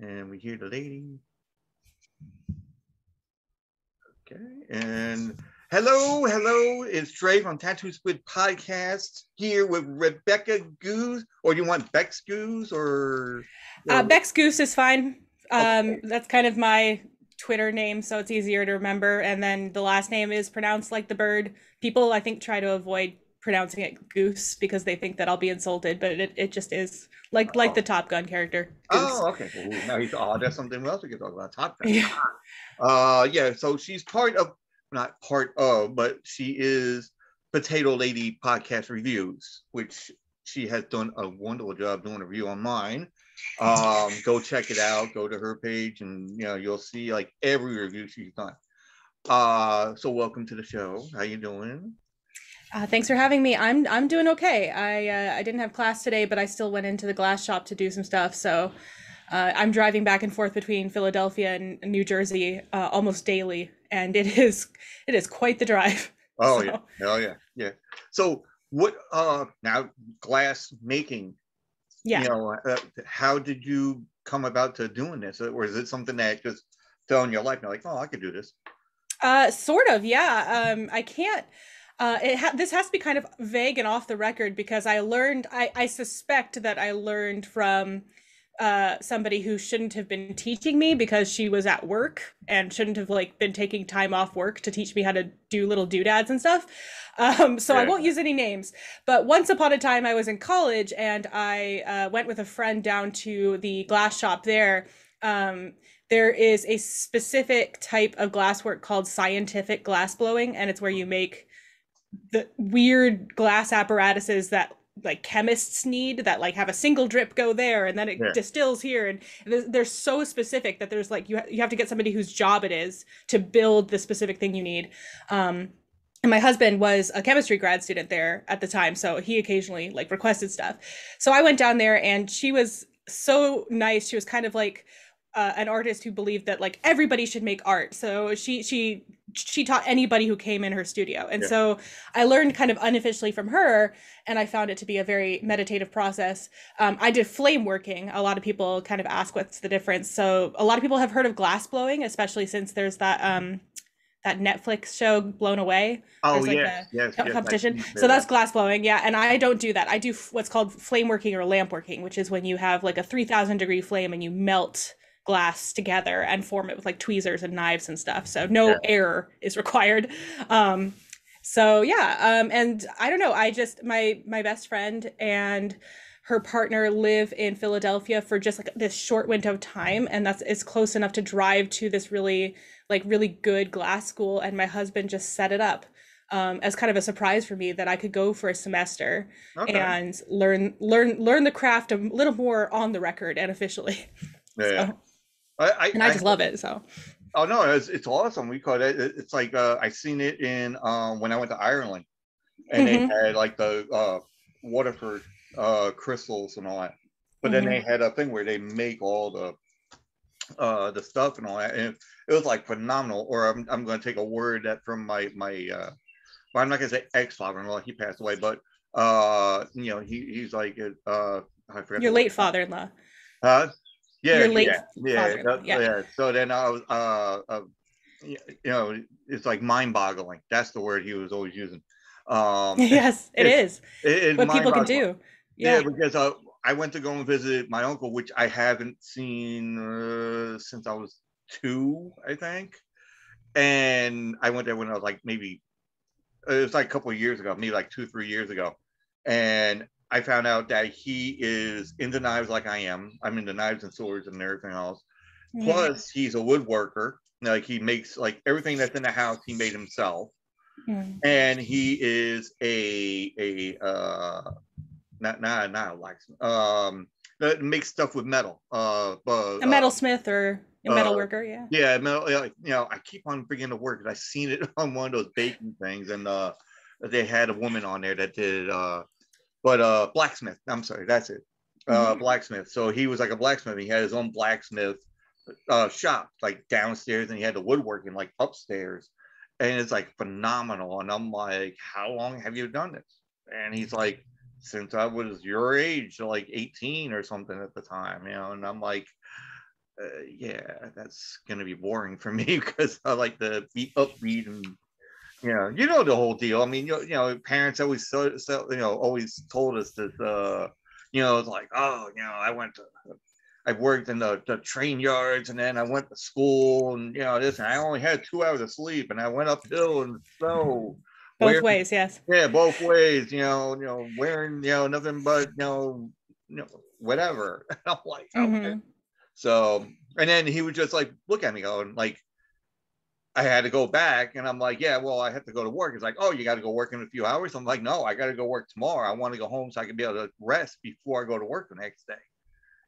And we hear the lady. Okay. And hello. It's Dre from Tattoo Split Podcast here with Rebecca Goos. Or do you want Bex Goos or? Bex Goos is fine. Okay. That's kind of my Twitter name, so it's easier to remember. And then the last name is pronounced like the bird. People, I think, try to avoid pronouncing it goose because they think that I'll be insulted, but it just is like the Oh. Top Gun character, Goose. Oh, okay. Ooh, now he's that's something else we can talk about. Top Gun. Yeah. Yeah. So she's not part of, but she is Potato Lady Podcast Reviews, which she has done a wonderful job doing a review on mine. Go check it out. Go to her page, and you'll see like every review she's done. So welcome to the show. How you doing? Thanks for having me. I'm doing okay. I didn't have class today, but I still went into the glass shop to do some stuff. So I'm driving back and forth between Philadelphia and New Jersey almost daily, and it is quite the drive. Oh yeah, So hell yeah, yeah. So what? Now glass making. yeah. How did you come about to doing this, or is it something that just fell in your life? You're like, oh, I could do this. Sort of, yeah. I can't. This has to be kind of vague and off the record because I learned. I suspect that I learned from somebody who shouldn't have been teaching me because she was at work and shouldn't have like been taking time off work to teach me how to do little doodads and stuff. So I Yeah. won't use any names. But once upon a time, I was in college and I went with a friend down to the glass shop there. There is a specific type of glasswork called scientific glass blowing, and it's where you make the weird glass apparatuses that like chemists need that like have a single drip go there and then it Yeah. distills here, and they're so specific that there's like you have to get somebody whose job it is to build the specific thing you need. And my husband was a chemistry grad student there at the time, so he occasionally like requested stuff. So I went down there and she was so nice. She was kind of like an artist who believed that like everybody should make art. So she taught anybody who came in her studio. And Yeah. so I learned kind of unofficially from her, and I found it to be a very meditative process. I did flame working. A lot of people kind of ask what's the difference. So a lot of people have heard of glass blowing, especially since there's that Netflix show Blown Away. Oh There's like yes, a yes, yes. I competition. see So that. that's glass blowing. Yeah. And I don't do that. I do what's called flame working or lamp working, which is when you have like a 3,000-degree flame and you melt glass together and form it with like tweezers and knives and stuff. So Yeah. no air is required. So yeah, and I don't know. I just my best friend and her partner live in Philadelphia for just like this short window of time, and it's close enough to drive to this really good glass school. And my husband just set it up as kind of a surprise for me that I could go for a semester Okay. and learn the craft a little more on the record and officially. Yeah. So, and I I just love it. So, oh no, it's awesome. We call it's like I seen it in when I went to Ireland, and they hmm had like the Waterford crystals and all that. But then they hmm had a thing where they make all the stuff and all that, and it was like phenomenal. Or I'm going to take a word that from my well, I'm not going to say ex-father-in-law, he passed away, but he's like I forgot your the word. late father-in-law, Uh, yeah, your late father-in-law. Yeah. yeah. So then I was it's like mind-boggling. That's the word he was always using. Yes, it it's is it's what people can mind-boggling. do. Yeah, Yeah. because I went to go and visit my uncle, which I haven't seen since I was 2, I think. And I went there when I was like maybe it was like a couple of years ago, maybe like 2, 3 years ago. And I found out that he is into knives like I am. I'm into knives and swords and everything else. hmm Plus, he's a woodworker. Like he makes like everything that's in the house, he made himself. hmm And he is a not a blacksmith. That makes stuff with metal. A metalsmith or a metal Uh, worker. Yeah. yeah, metal. I keep on bringing to work because I seen it on one of those baking things, and they had a woman on there that did. But blacksmith. I'm sorry, that's it. hmm Blacksmith. So he was like a blacksmith. He had his own blacksmith shop, like downstairs, and he had the woodworking like upstairs, and it's like phenomenal. And I'm like, how long have you done this? And he's like, since I was your age, like 18 or something at the time, And I'm like, yeah, that's gonna be boring for me because I like to be upbeat and you know the whole deal. I mean, you know, parents always always told us that it's like, oh, I worked in the train yards and then I went to school and this and I only had 2 hours of sleep and I went uphill in the snow. Both ways, yes. Yeah, both ways, wearing, nothing but, whatever. And I'm like, okay. So, and then he would just like look at me going like, I had to go back and I'm like, yeah, well, I have to go to work. It's like, oh, you got to go work in a few hours. I'm like, no, I got to go work tomorrow. I want to go home so I can be able to rest before I go to work the next day.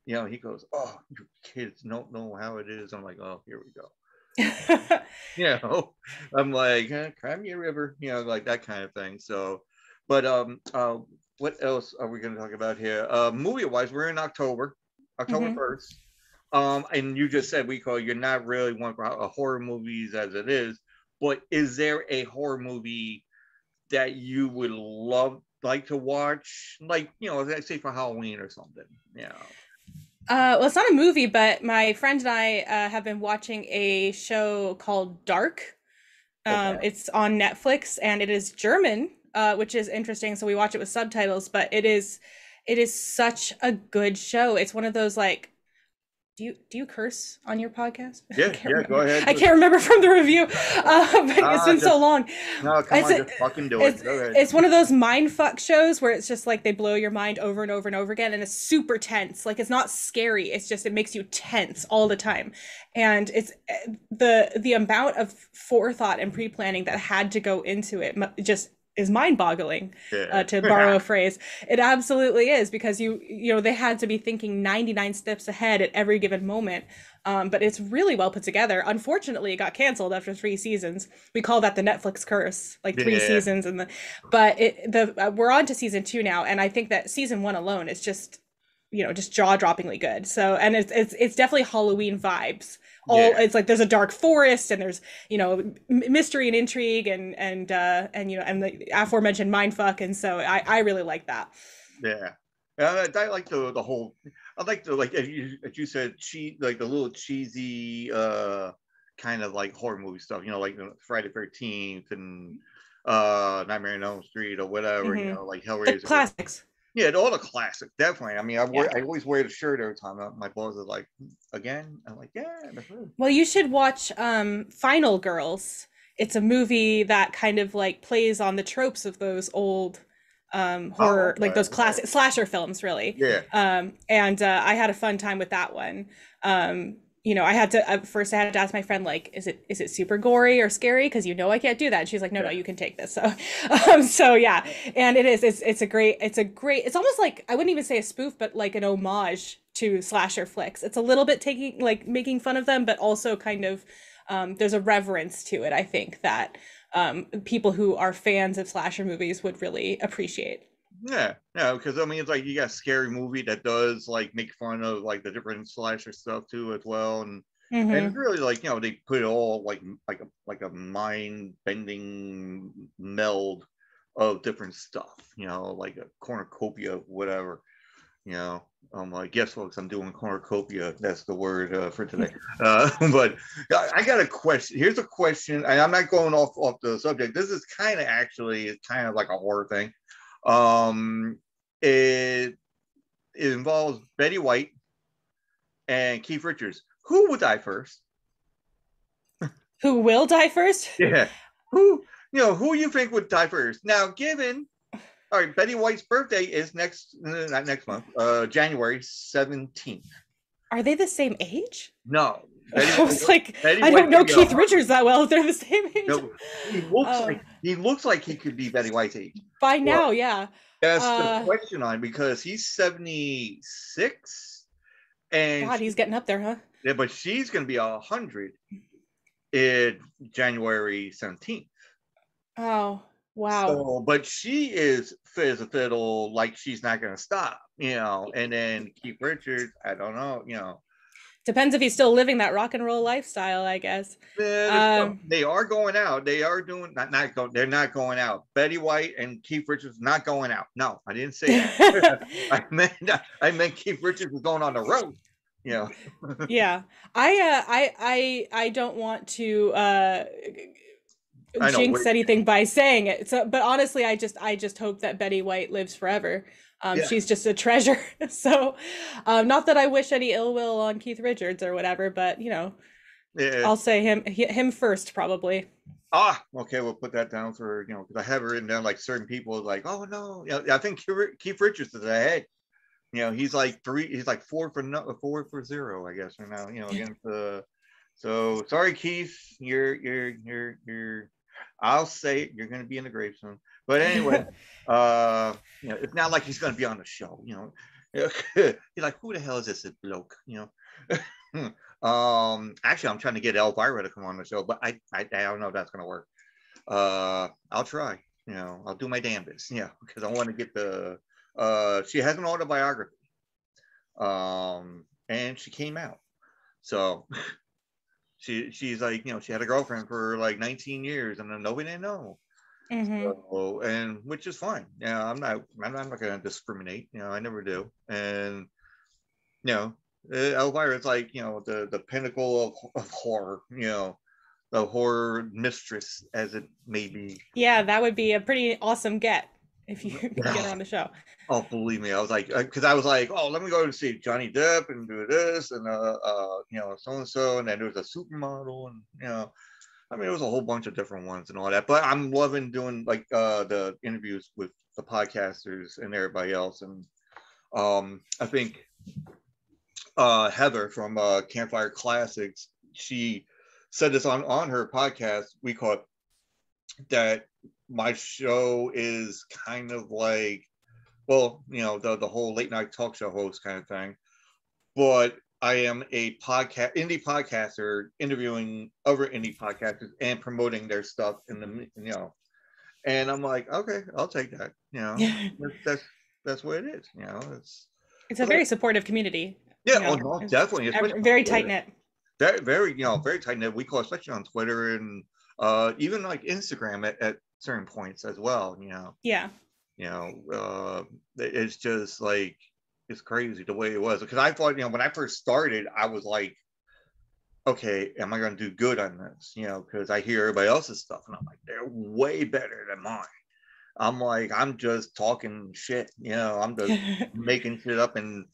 He goes, oh, you kids don't know how it is. I'm like, oh, here we go. I'm like, cry me a river, like that kind of thing. So, but what else are we going to talk about here? Movie wise, we're in October 1st. And you just said you're not really one for horror movies as it is, but is there a horror movie that you would like to watch, like let's say for Halloween or something? Well, it's not a movie, but my friend and I have been watching a show called Dark. Okay. It's on Netflix and it is German, which is interesting. So we watch it with subtitles, but it is such a good show. It's one of those like, do you curse on your podcast? Yeah, go ahead. I can't remember from the review, but it's been so long. No, come on, just fucking do it. It's one of those mind fuck shows where it's just like they blow your mind over and over and over again, and it's super tense. Like it's not scary. It's just it makes you tense all the time, and it's the amount of forethought and pre-planning that had to go into it just is mind-boggling, to borrow a phrase. It absolutely is, because they had to be thinking 99 steps ahead at every given moment. But it's really well put together. Unfortunately, it got canceled after 3 seasons. We call that the Netflix curse, like 3 seasons. But we're on to season 2 now, and I think that season 1 alone is just jaw-droppingly good. So, and it's definitely Halloween vibes. It's like there's a dark forest and there's mystery and intrigue and the aforementioned mindfuck, and so I really like that. I like the whole. I like the, like as you said, like the little cheesy kind of like horror movie stuff, like Friday 13th and Nightmare on Elm Street or whatever, like Hellraiser. The classics. Yeah, all the classics, definitely. I mean, I always wear the shirt every time. My boss is like, again? I'm like, yeah. That's good. Well, you should watch Final Girls. It's a movie that kind of like plays on the tropes of those old horror, like those classic slasher films, really. Yeah. And I had a fun time with that one. I had to first I had to ask my friend, like, is it super gory or scary? Because I can't do that. And she's like, no, you can take this. So yeah, and it is. It's a great. It's almost like, I wouldn't even say a spoof, but like an homage to slasher flicks. It's a little bit making fun of them, but also kind of there's a reverence to it, I think, that people who are fans of slasher movies would really appreciate. Yeah, because I mean, it's like you got Scary Movie that does like make fun of like the different slasher stuff too as well, and really like they put it all like a mind bending meld of different stuff, like a cornucopia, whatever. I'm like, yes, folks, I'm doing cornucopia. That's the word for today. But I got a question. Here's a question, and I'm not going off the subject. This is kind of like a horror thing. It involves Betty White and Keith Richards. Who would die first? Who will die first? Yeah. Who you think would die first? Now, all right, Betty White's birthday is not next month, January 17th. Are they the same age? No. I was like, I don't know Keith Richards that well if they're the same age. No, he looks like he could be Betty White's age. By now, yeah. That's the question on, because he's 76. And God, he's getting up there, huh? Yeah, but she's going to be 100 in January 17th. Oh, wow. So, but she is fit as a fiddle, like she's not going to stop, and then Keith Richards, I don't know, Depends if he's still living that rock and roll lifestyle, I guess. They are going out. They are doing they're not going out. Betty White and Keith Richards not going out. No, I didn't say that. I meant Keith Richards was going on the road. you know. Yeah. I don't want to I know. jinx anything by saying it. So, but honestly, I just hope that Betty White lives forever. Yeah. She's just a treasure. So, not that I wish any ill will on Keith Richards or whatever, but Yeah. I'll say him first probably. Okay, we'll put that down for, because I have it written down like certain people like, oh no, I think Keith Richards is ahead. He's like he's like 4-0, I guess, right now, against the. So sorry, Keith, you're. I'll say it, you're going to be in the grave soon. But anyway, it's not like he's going to be on the show. He's like, who the hell is this bloke? Actually, I'm trying to get Elvira to come on the show, but I don't know if that's going to work. I'll try. I'll do my damnedest. Because I want to get the. She has an autobiography, and she came out. So she's like, she had a girlfriend for like 19 years, and then nobody didn't know. Mm-hmm. So, and which is fine. I'm not going to discriminate. I never do. And Elvira is like, the pinnacle of horror. The horror mistress, as it may be. Yeah, that would be a pretty awesome get if you could get her on the show. Oh, believe me, I was like, because I was like, oh, let me go and see Johnny Depp and do this, and so and so, and then there was a supermodel, and I mean, it was a whole bunch of different ones and all that. But I'm loving doing like the interviews with the podcasters and everybody else, and I think Heather from Campfire Classics, she said this on her podcast. We call it that my show is kind of like, well, the whole late night talk show host kind of thing, but I am a indie podcaster interviewing other indie podcasters and promoting their stuff in the and I'm like, okay, I'll take that. That's what it is. It's a very supportive community. Yeah, oh no, definitely, very tight knit. Very, very, very tight knit. We call, especially on Twitter and even like Instagram at certain points as well. Yeah. It's just like, it's crazy the way it was, because I thought, when I first started, I was like, okay, am I going to do good on this? Because I hear everybody else's stuff, and I'm like, they're way better than mine. I'm like, I'm just talking shit, I'm just making shit up and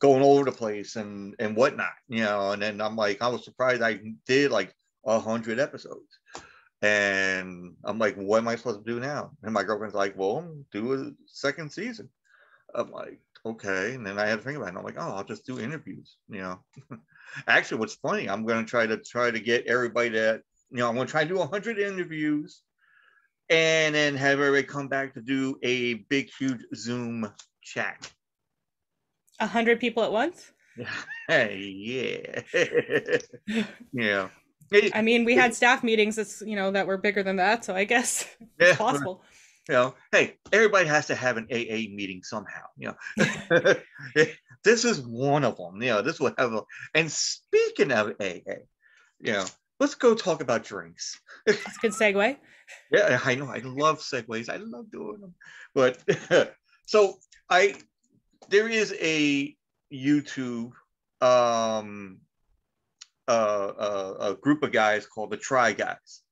going all over the place and whatnot, and then I'm like, I was surprised I did like 100 episodes. And I'm like, what am I supposed to do now? And my girlfriend's like, well, do a second season. I'm like, okay. And then I had to think about it. And I'm like, oh, I'll just do interviews. Actually, what's funny, I'm going to try to get everybody that, I'm going to try to do 100 interviews, and then have everybody come back to do a big, huge Zoom chat. 100 people at once? Yeah. Yeah. I mean, we had staff meetings that's, that were bigger than that, so I guess it's possible. Hey, everybody has to have an AA meeting somehow. This is one of them. This will have and speaking of AA, let's go talk about drinks. That's a good segue. Yeah, I know. I love segues. I love doing them. But so there is a YouTube a group of guys called the Try Guys.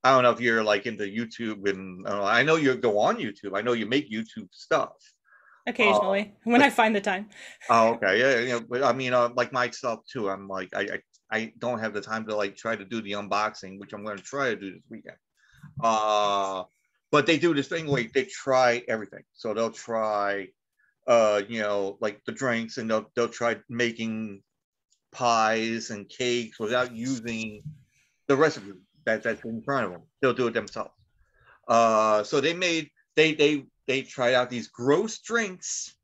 I don't know if you're like into YouTube, and I know you go on YouTube. I know you make YouTube stuff occasionally when I find the time. Oh, okay, yeah, but I mean, like my stuff too. I'm like, I don't have the time to like try to do the unboxing, which I'm going to try to do this weekend. But they do this thing where they try everything. So they'll try, like the drinks, and they'll try making pies and cakes without using the recipe that's in front of them. They'll do it themselves. So they tried out these gross drinks,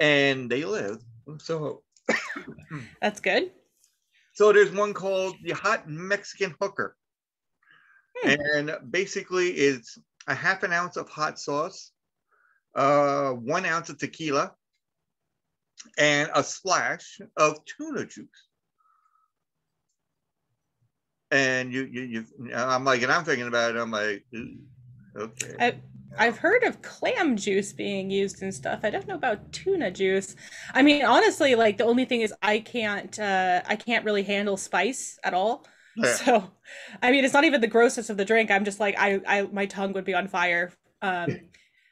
and they lived. So that's good. So there's one called the Hot Mexican Hooker, and basically it's a half an ounce of hot sauce, 1 ounce of tequila, and a splash of tuna juice. And I'm like, and I'm thinking about it. I'm like, okay. I've heard of clam juice being used and stuff. I don't know about tuna juice. I mean, honestly, like the only thing is I can't really handle spice at all. Yeah. So, I mean, it's not even the grossness of the drink. I'm just like my tongue would be on fire.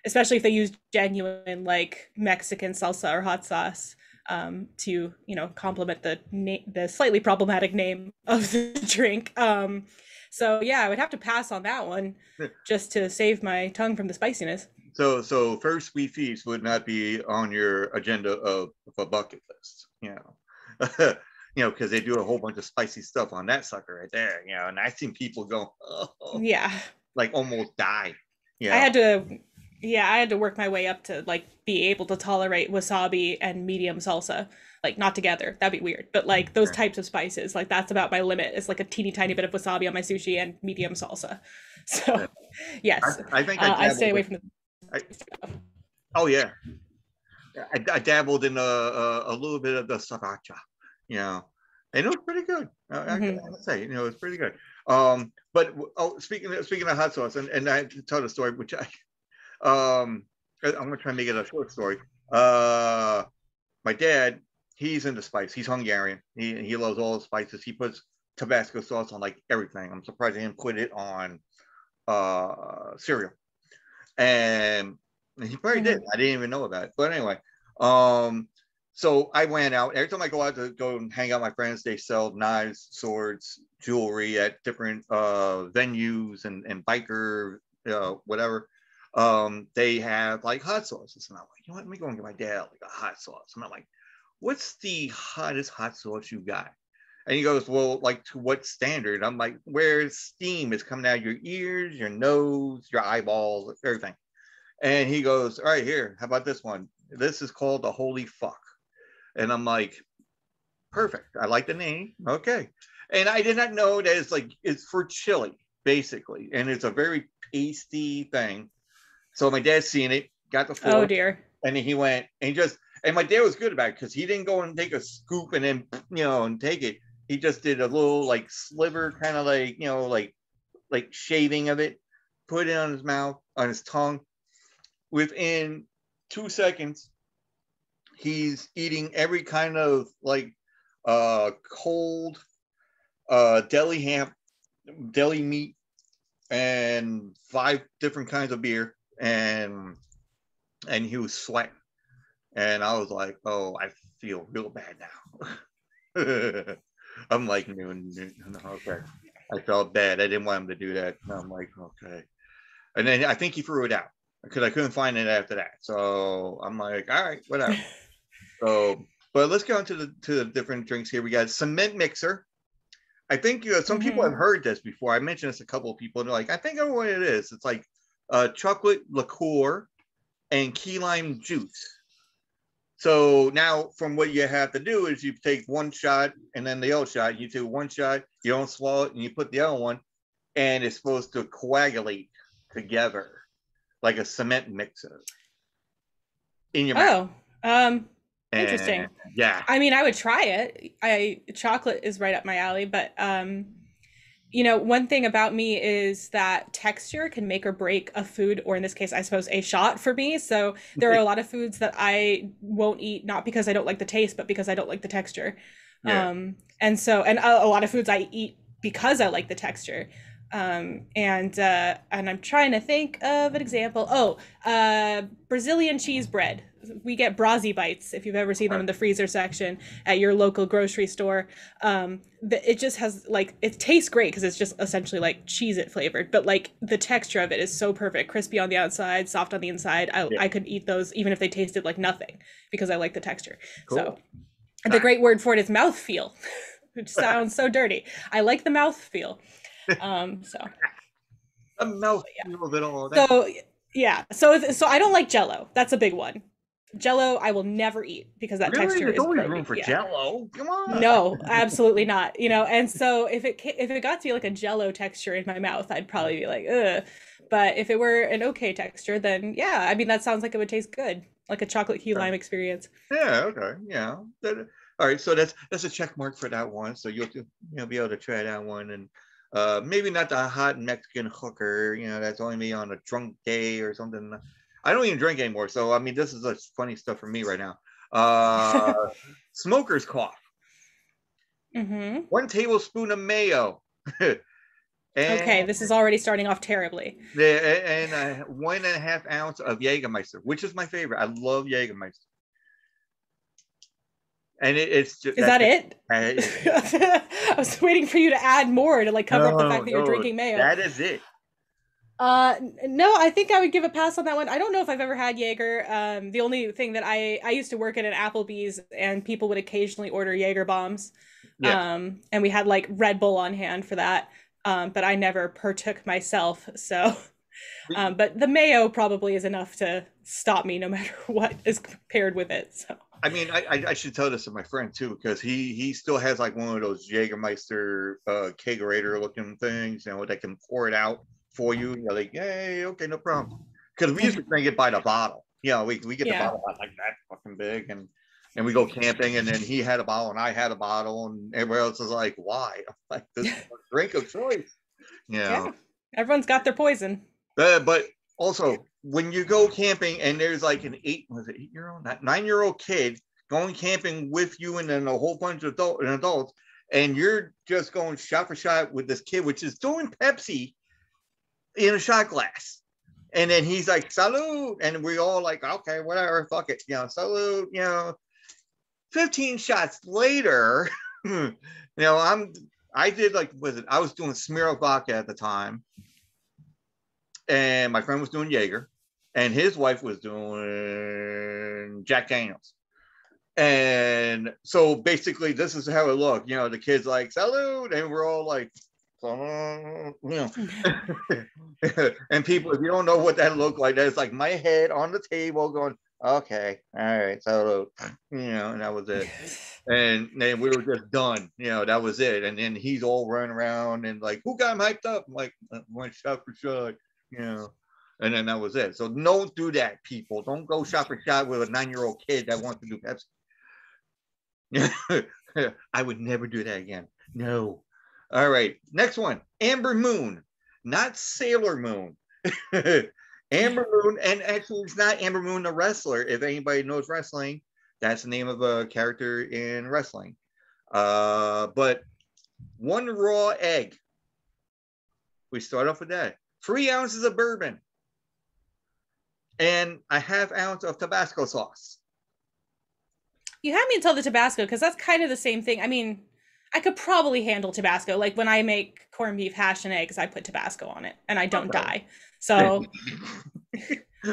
Especially if they use genuine like Mexican salsa or hot sauce to, complement the slightly problematic name of the drink. So yeah, I would have to pass on that one just to save my tongue from the spiciness. So first sweet feast would not be on your agenda of a bucket list, because they do a whole bunch of spicy stuff on that sucker right there, and I've seen people go, oh, Yeah. like almost die. I had to yeah, I had to work my way up to like be able to tolerate wasabi and medium salsa. Like not together. That'd be weird. But like those types of spices, like that's about my limit. It's like a teeny tiny bit of wasabi on my sushi and medium salsa. So yes. I think I stay away from the I, oh yeah. I dabbled in a little bit of the sriracha, and it was pretty good. I gotta say, it's pretty good. But speaking of hot sauce, and I tell the story, which I'm gonna try and make it a short story. My dad, he's into spice. He's Hungarian. He loves all the spices. He puts Tabasco sauce on like everything. I'm surprised he didn't put it on cereal. And he probably did. I didn't even know about it. But anyway, so I went out. Every time I go out to go and hang out with my friends, they sell knives, swords, jewelry at different venues and biker, whatever. They have like hot sauces. And I'm like, let me go and get my dad like a hot sauce. And I'm like, what's the hottest hot sauce you got? And he goes, well, like to what standard? I'm like, where steam is coming out of your ears, your nose, your eyeballs, everything. And he goes, all right, here, how about this one? This is called the Holy Fuck. And I'm like, perfect. I like the name. Okay. And I did not know that it's for chili, basically. And it's a very pasty thing. So my dad's seen it, got the fork. Oh dear. And then he went and and my dad was good about it because he didn't go and take a scoop and then, and take it. He just did a little like sliver, kind of like, like shaving of it, put it on his mouth, on his tongue. Within 2 seconds, he's eating every kind of like cold deli ham, deli meat, and 5 different kinds of beer, and he was sweating. And I was like, oh, I feel real bad now. I'm like, no, okay. I felt bad. I didn't want him to do that. And I'm like, okay. And then I think he threw it out because I couldn't find it after that. So I'm like, all right, whatever. So, but let's go into the different drinks here. We got cement mixer. I think some people have heard this before. I mentioned this to a couple of people, and they're like, I think I know what it is. It's like chocolate liqueur and key lime juice. So now from what you have to do is you take one shot and then the other shot. You do one shot, you don't swallow it, and you put the other one, and it's supposed to coagulate together like a cement mixer in your mouth. Interesting. Yeah. I mean, I would try it. Chocolate is right up my alley, but one thing about me is that texture can make or break a food, or in this case, I suppose, a shot for me. So there are a lot of foods that I won't eat, not because I don't like the taste, but because I don't like the texture. Yeah. And a lot of foods I eat because I like the texture. And I'm trying to think of an example. Brazilian cheese bread. We get Brazzi bites if you've ever seen them in the freezer section at your local grocery store. It just has it tastes great because it's just essentially like Cheez-It flavored, but like the texture of it is so perfect, crispy on the outside, soft on the inside. I could eat those even if they tasted like nothing because I like the texture. Cool. So the great word for it is mouthfeel, which sounds so dirty. I like the mouthfeel. So a mouthfeel of it all. So yeah, so I don't like Jell-O. That's a big one. Jell-O, I will never eat because that texture There's is always grody. room for Jell-O. Come on. No, absolutely not. And so if it got to be like a Jell-O texture in my mouth, I'd probably be like, ugh. But if it were an okay texture, then yeah, I mean that sounds like it would taste good, like a chocolate key lime experience. Yeah. Okay. Yeah. All right. So that's a check mark for that one. So you'll be able to try that one, and Maybe not the hot Mexican hooker, that's only me on a drunk day or something. I don't even drink anymore, so I mean, this is like funny stuff for me right now. Smoker's cough. Mm-hmm. 1 tablespoon of mayo. Okay, and this is already starting off terribly. and 1.5 ounce of Jägermeister, which is my favorite. I love Jägermeister. And it's just Is that it? I I was waiting for you to add more to like cover up the fact that you're drinking mayo. That is it. No, I think I would give a pass on that one. I don't know if I've ever had Jaeger. The only thing that I used to work at an Applebee's, and people would occasionally order Jaeger bombs. Yeah. And we had like Red Bull on hand for that. But I never partook myself. So, but the mayo probably is enough to stop me no matter what is paired with it. So. I mean, I should tell this to my friend too, because he still has like one of those Jägermeister kegerator looking things, that can pour it out for you. You're like, hey, okay, no problem. Because we used to drink it by the bottle. We get the bottle like that fucking big, and we go camping, and then he had a bottle and I had a bottle, and everybody else is like, why? I'm like, this is a drink of choice. Yeah, everyone's got their poison. But also, when you go camping and there's like an 9-year-old kid going camping with you, and then a whole bunch of adults, and you're just going shot for shot with this kid, which is doing Pepsi in a shot glass. And then he's like, salute. And we all like, okay, whatever, fuck it. Salute, 15 shots later, I did like, I was doing Smirnoff vodka at the time. And my friend was doing Jaeger, and his wife was doing Jack Daniels. And so basically, this is how it looked. The kid's like, salute, and we're all like, and people, if you don't know what that looked like, that's like my head on the table going, okay, all right, salute, and that was it. And then we were just done, that was it. And then he's all running around and like, who got him hyped up? I'm like, one shot for shot. And then that was it. So don't do that, people. Don't go shot for shot with a 9-year-old kid that wants to do Pepsi. I would never do that again. No. All right. Next one. Amber Moon, not Sailor Moon. Amber Moon, and actually it's not Amber Moon the wrestler. If anybody knows wrestling, that's the name of a character in wrestling. But 1 raw egg. We start off with that. 3 ounces of bourbon, and a 1/2 ounce of Tabasco sauce. You had me until the Tabasco, because that's kind of the same thing. I mean, I could probably handle Tabasco. Like when I make corned beef hash and eggs, I put Tabasco on it, and I don't die. So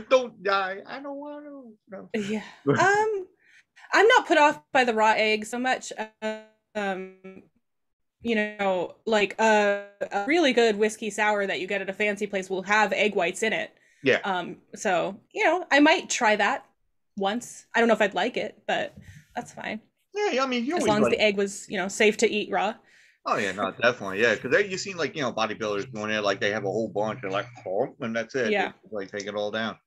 don't die. I don't want to. No. Yeah. I'm not put off by the raw egg so much. Like a really good whiskey sour that you get at a fancy place will have egg whites in it. Yeah. So, I might try that once. I don't know if I'd like it, but that's fine. Yeah, I mean, as long as the egg was, safe to eat raw. Oh yeah, no, definitely, yeah. Because you seen like bodybuilders doing it, like they have a whole bunch and like, and that's it. Yeah. They, like take it all down.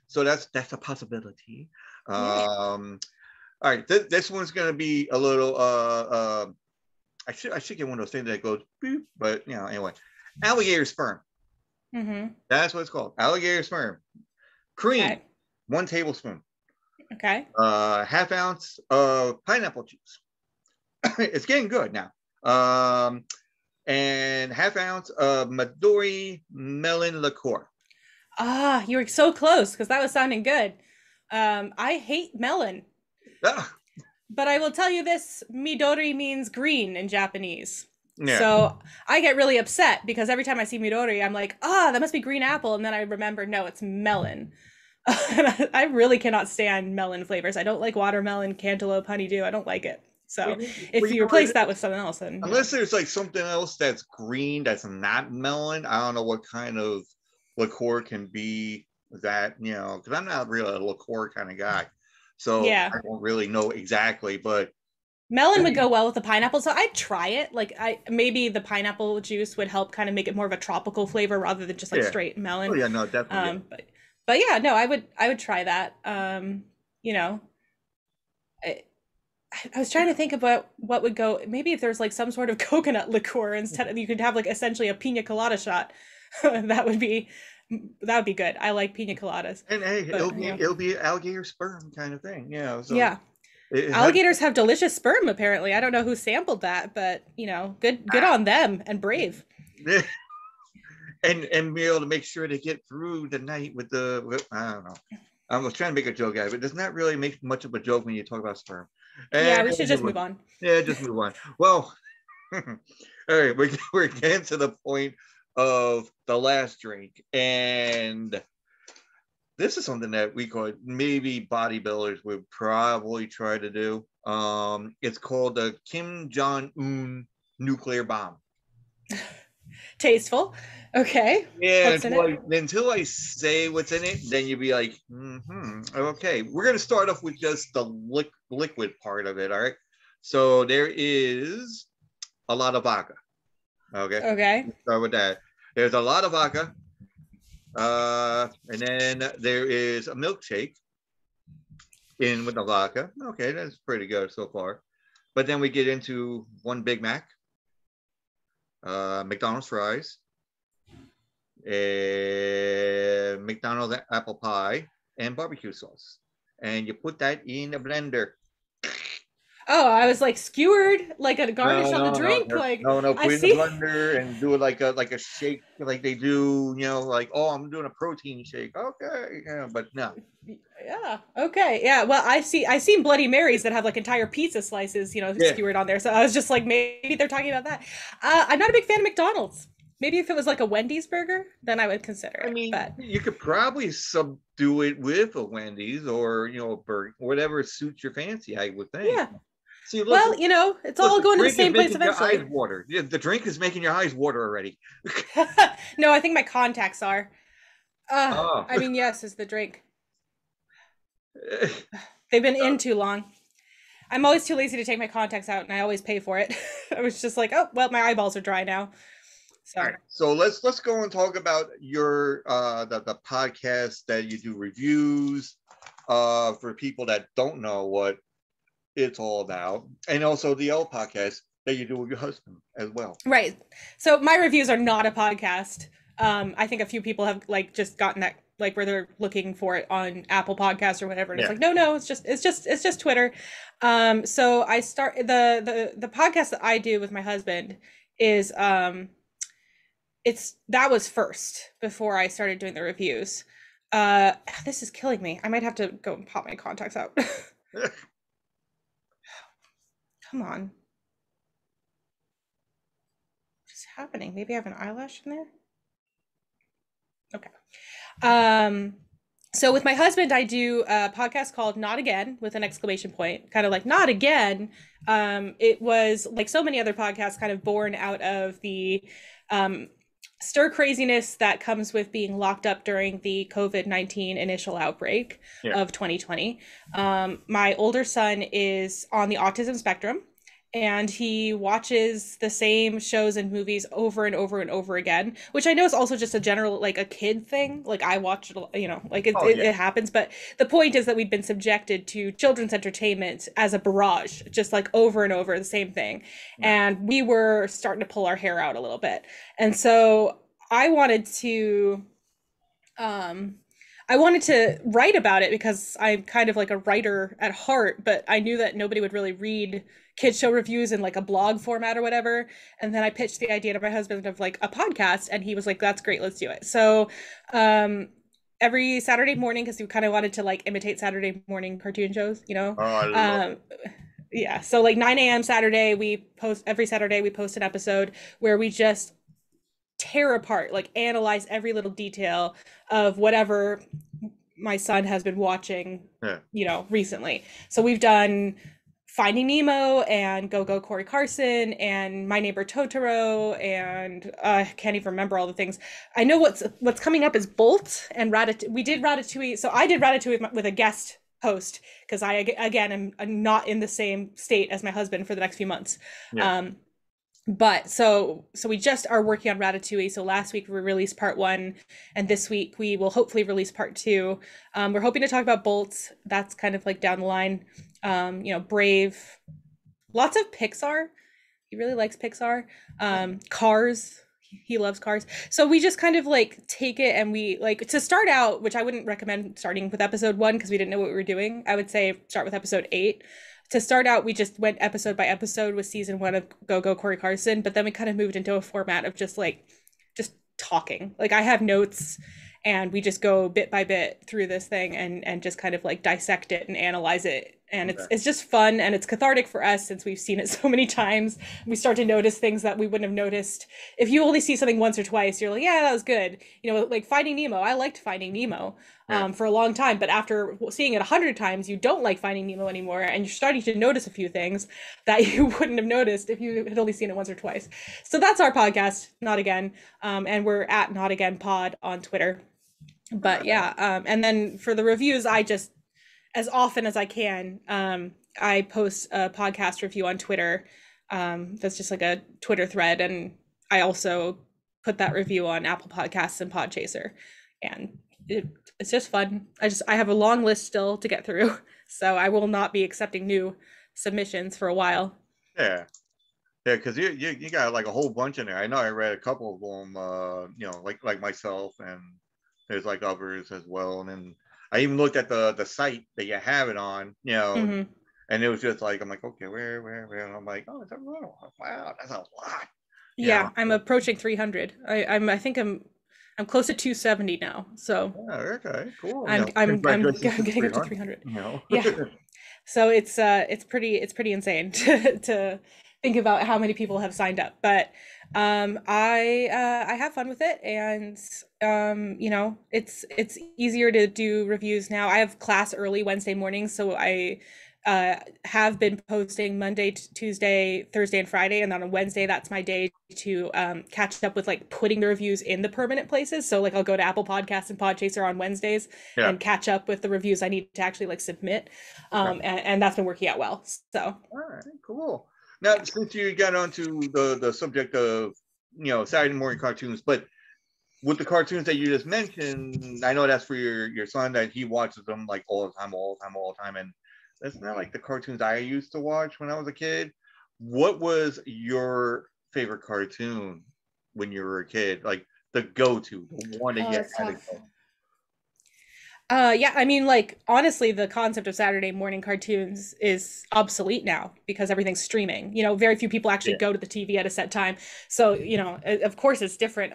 So that's a possibility. All right, this one's gonna be a little. I should get one of those things that goes boop, but anyway, alligator sperm. Mm-hmm. That's what it's called, alligator sperm. Cream, okay. 1 tablespoon. Okay. 1/2 ounce of pineapple juice. It's getting good now. And 1/2 ounce of Midori melon liqueur. Ah, you were so close, because that was sounding good. I hate melon. But I will tell you this, Midori means green in Japanese. Yeah. So I get really upset because every time I see Midori, I'm like, that must be green apple. And then I remember, no, it's melon. And I really cannot stand melon flavors. I don't like watermelon, cantaloupe, honeydew. I don't like it. So if you replace that with something else, then unless there's like something else that's green that's not melon, I don't know what kind of liqueur can be that, because I'm not really a liqueur kind of guy. So yeah. I don't really know exactly, but melon would go well with the pineapple. So I'd try it. Like maybe the pineapple juice would help kind of make it more of a tropical flavor rather than just like straight melon. Oh yeah, no, definitely. But yeah, no, I would try that. I was trying to think about what would go. Maybe if there's like some sort of coconut liqueur instead of, you could have like essentially a pina colada shot. that would be that would be good. I like pina coladas, And hey, but it'll be alligator sperm kind of thing, So yeah. it had Alligators have delicious sperm. Apparently, I don't know who sampled that, but good on them and brave. and be able to make sure to get through the night I don't know. I was trying to make a joke out of it. It does not really make much of a joke when you talk about sperm. Yeah, And we should just move on. Yeah, just move on. Well, all right, we're getting to the point of the last drink, and this is something that we could maybe bodybuilders would probably try to do. It's called the Kim Jong-un nuclear bomb. Tasteful. Okay. Yeah, What's in it? until I say what's in it, then you'd be like, okay. We're gonna start off with just the liquid part of it. All right. So there is a lot of vodka. Okay. Okay. Let's start with that. There's a lot of vodka. And then there is a milkshake in with the vodka. Okay, that's pretty good so far. But then we get into one Big Mac, McDonald's fries, a McDonald's apple pie, and barbecue sauce. And you put that in a blender. Oh, I was like skewered, like a garnish on the drink. Like no, I put it in see. the blender and do it like a shake, like they do, like, oh, I'm doing a protein shake. Okay, yeah, but no. Yeah. Okay. Yeah. Well, I've seen Bloody Marys that have like entire pizza slices, skewered on there. So I was just like, maybe they're talking about that. I'm not a big fan of McDonald's. Maybe if it was like a Wendy's burger, then I would consider it. I mean, but you could probably subdue it with a Wendy's or a burger, whatever suits your fancy. I would think. Yeah. See, look, well, it's all going to the same place eventually. eventually. Eyes water. Yeah, the drink is making your eyes water already. No, I think my contacts are. Oh. I mean, yes, is the drink. They've been in too long. I'm always too lazy to take my contacts out, and I always pay for it. I was just like, oh, well, my eyeballs are dry now. So, all right. So let's go and talk about your the podcast that you do reviews for people that don't know what it's all about, and also the L podcast that you do with your husband as well. Right. So my reviews are not a podcast. I think a few people have like just gotten that, like, where they're looking for it on Apple Podcasts or whatever, and it's like, no, it's just Twitter. So I start the podcast that I do with my husband is that was first before I started doing the reviews. This is killing me. I might have to go and pop my contacts out. Come on. What's happening? Maybe I have an eyelash in there? Okay. So with my husband, I do a podcast called Not Again with an exclamation point, kind of like not again. It was like so many other podcasts, kind of born out of the stir craziness that comes with being locked up during the COVID-19 initial outbreak of 2020. My older son is on the autism spectrum, and he watches the same shows and movies over and over and over again, which I know is also just a general, like, a kid thing. Like, I watch it, like it happens. But the point is that we've been subjected to children's entertainment as a barrage, just like over and over the same thing. And we were starting to pull our hair out a little bit. And so I wanted to write about it because I'm kind of like a writer at heart, but I knew that nobody would really read kids show reviews in like a blog format or whatever. And then I pitched the idea to my husband of like a podcast, and he was like, that's great, let's do it. So every Saturday morning, because we kind of wanted to like imitate Saturday morning cartoon shows, yeah, so like 9 a.m. Saturday, every Saturday we post an episode where we just tear apart, like analyze every little detail of whatever my son has been watching, recently. So we've done Finding Nemo and Go Corey Carson and My Neighbor Totoro, and I can't even remember all the things. I know what's coming up is Bolt and Ratatouille. We did Ratatouille. So I did Ratatouille with a guest host because I, again, am not in the same state as my husband for the next few months. But so we just are working on Ratatouille. So last week we released part 1, and this week we will hopefully release part 2. We're hoping to talk about Bolt. That's kind of like down the line. Brave, lots of Pixar. He really likes Pixar. Cars. He loves cars. So we just kind of like take it, and we like to start out, which I wouldn't recommend starting with episode 1 because we didn't know what we were doing. I would say start with episode 8. To start out, we just went episode by episode with season 1 of Go Go Corey Carson, but then we kind of moved into a format of just talking. Like I have notes, and we just go bit by bit through this thing and just kind of like dissect it and analyze it. And it's just fun, and it's cathartic for us since we've seen it so many times. We start to notice things that we wouldn't have noticed if you only see something once or twice. You're like, yeah, that was good. Like Finding Nemo. I liked Finding Nemo for a long time, but after seeing it 100 times, you don't like Finding Nemo anymore, and you're starting to notice a few things that you wouldn't have noticed if you had only seen it once or twice. So that's our podcast, Not Again, and we're at Not Again Pod on Twitter. But yeah, and then for the reviews, I just, as often as I can, I post a podcast review on Twitter. That's just like a Twitter thread, and I also put that review on Apple Podcasts and Podchaser, and it's just fun. I have a long list still to get through, so I will not be accepting new submissions for a while. Yeah, because you got like a whole bunch in there. I know I read a couple of them. Like myself, and there's like others as well, and then I even looked at the site that you have it on, and it was just like, I'm like, okay, where? And I'm like, oh, it's a little, wow, that's a lot. Yeah, I'm approaching 300. I think I'm close to 270 now. So okay, cool. I'm getting up to 300. Yeah. So it's pretty insane to think about how many people have signed up, but I have fun with it, and it's easier to do reviews now. I have class early Wednesday mornings, so I have been posting Monday, Tuesday, Thursday, and Friday, and then on Wednesday that's my day to catch up with like putting the reviews in the permanent places. So like I'll go to Apple Podcasts and Podchaser on Wednesdays and catch up with the reviews I need to actually like submit, and that's been working out well. So all right, cool. Now, since you got onto the subject of Saturday morning cartoons, but with the cartoons that you just mentioned, I know that's for your son, that he watches them like all the time, and that's not like the cartoons I used to watch when I was a kid. What was your favorite cartoon when you were a kid? Like the go-to, the one that you had to go. Yeah, I mean, like, honestly, the concept of Saturday morning cartoons is obsolete now because everything's streaming. Very few people actually go to the TV at a set time. So, of course it's different.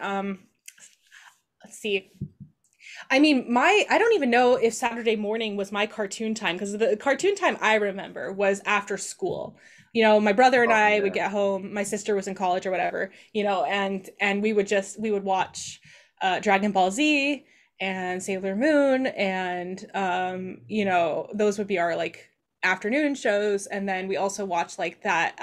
Let's see. I mean, I don't even know if Saturday morning was my cartoon time, because the cartoon time I remember was after school. My brother and I would get home, my sister was in college or whatever, and we would watch Dragon Ball Z and Sailor Moon, and those would be our like afternoon shows. And then we also watched like that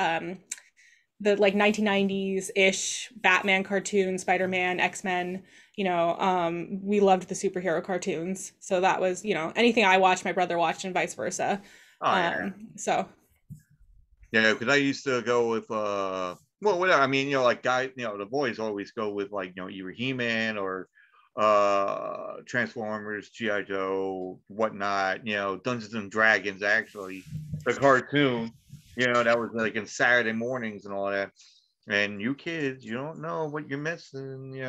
the like 1990s ish Batman cartoon, Spider-Man, X-Men. We loved the superhero cartoons, so that was anything I watched my brother watched, and vice versa. So yeah, because I used to go with whatever. I mean, like guys, the boys always go with like either He-Man or Transformers, G.I. Joe, whatnot, Dungeons and Dragons, actually, the cartoon, that was like in Saturday mornings and all that. And you kids, you don't know what you're missing,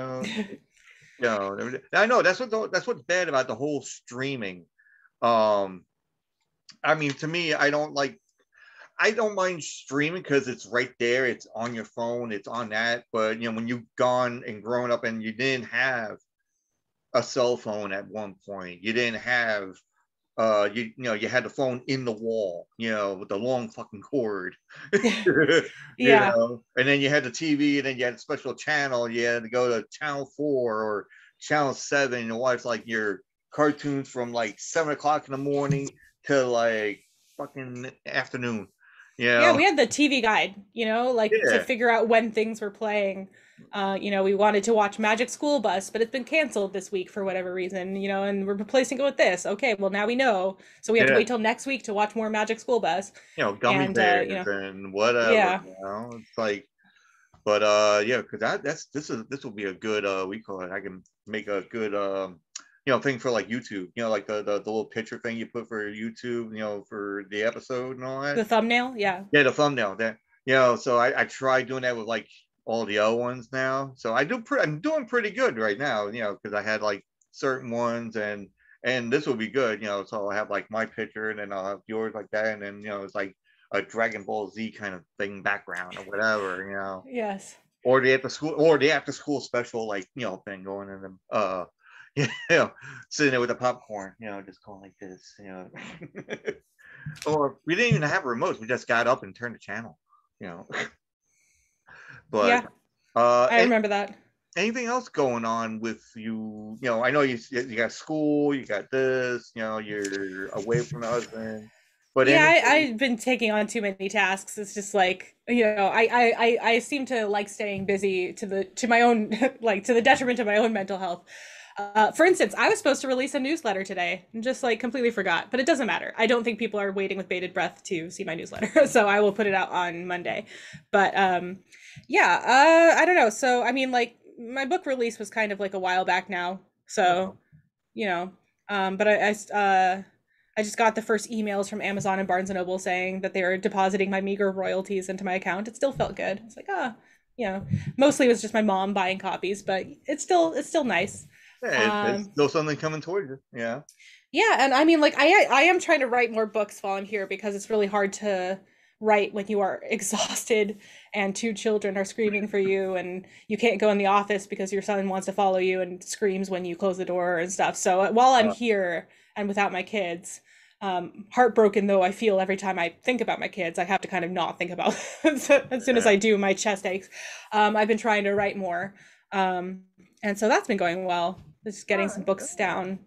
I know that's what's bad about the whole streaming. I mean, to me, I don't mind streaming because it's right there, it's on your phone, it's on that. But when you've gone and grown up and you didn't have a cell phone at one point, you didn't have you had the phone in the wall, with the long fucking cord. Yeah. And then you had the TV, and then you had a special channel. You had to go to channel 4 or channel 7 and watch like your cartoons from like 7 o'clock in the morning to like fucking afternoon. Yeah, we had the TV guide, to figure out when things were playing. We wanted to watch Magic School Bus, but it's been canceled this week for whatever reason, and we're replacing it with this. Okay, well now we know, so we have to wait till next week to watch more Magic School Bus. Gummy bears and whatever. Yeah. It's like, but because this will be a good we call it. I can make a good thing for like YouTube, like the little picture thing you put for YouTube, for the episode and all that. The thumbnail, yeah. Yeah, the thumbnail. That so I tried doing that with like all the other ones now. So I'm doing pretty good right now, because I had like certain ones and this will be good, so I'll have like my picture and then I'll have yours like that, and then it's like a Dragon Ball Z kind of thing background or whatever. Yes. Or the after school special like thing going in the sitting there with the popcorn, just going like this, or we didn't even have remotes. We just got up and turned the channel, But yeah, I remember that. Anything else going on with you? I know you got school, you got this, you're away from the husband. But yeah, I've been taking on too many tasks. It's just like, I seem to like staying busy to my own like to the detriment of my own mental health. For instance, I was supposed to release a newsletter today and just like completely forgot, but it doesn't matter. I don't think people are waiting with bated breath to see my newsletter. So I will put it out on Monday. But yeah, I don't know. So, I mean, like my book release was kind of like a while back now. So, but I just got the first emails from Amazon and Barnes and Noble saying that they were depositing my meager royalties into my account. It still felt good. It's like, mostly it was just my mom buying copies, but it's still nice. Yeah, it's still something coming towards you. Yeah. Yeah, and I mean, like, I am trying to write more books while I'm here because it's really hard to write when you are exhausted and two children are screaming for you and you can't go in the office because your son wants to follow you and screams when you close the door and stuff. So while I'm here and without my kids, heartbroken though I feel every time I think about my kids, I have to kind of not think about as soon as I do, my chest aches. I've been trying to write more. And so that's been going well. Just getting some books down.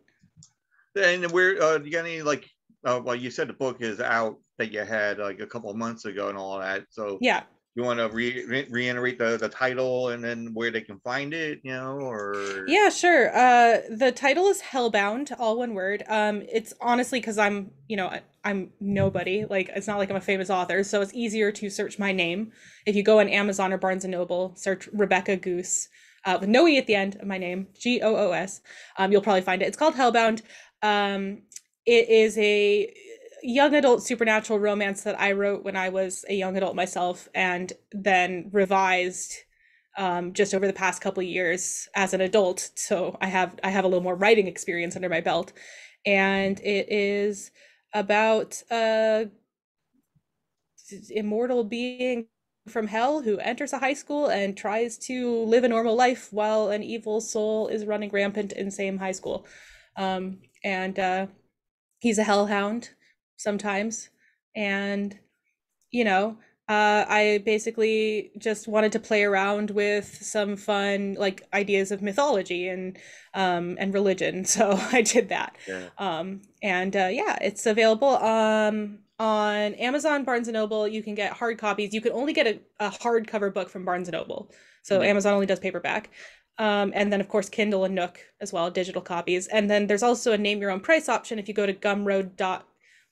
And where do you got any like well, you said the book is out that you had like a couple of months ago and all that. So yeah, you want to reiterate the title and then where they can find it, or yeah, sure. The title is Hellbound, all one word. It's honestly because I'm nobody. Like it's not like I'm a famous author, so it's easier to search my name. If you go on Amazon or Barnes and Noble, search Rebecca Goos. With no E at the end of my name, Goos. You'll probably find it. It's called Hellbound. It is a young adult supernatural romance that I wrote when I was a young adult myself, and then revised just over the past couple of years as an adult. So I have a little more writing experience under my belt, and it is about a immortal being from hell who enters a high school and tries to live a normal life while an evil soul is running rampant in same high school. And he's a hellhound sometimes. And, I basically just wanted to play around with some fun like ideas of mythology and religion. So I did that. Yeah. Yeah, it's available on Amazon, Barnes and Noble. You can get hard copies. You can only get a hardcover book from Barnes and Noble. So Amazon only does paperback. And then of course Kindle and Nook as well, digital copies. And then there's also a name your own price option if you go to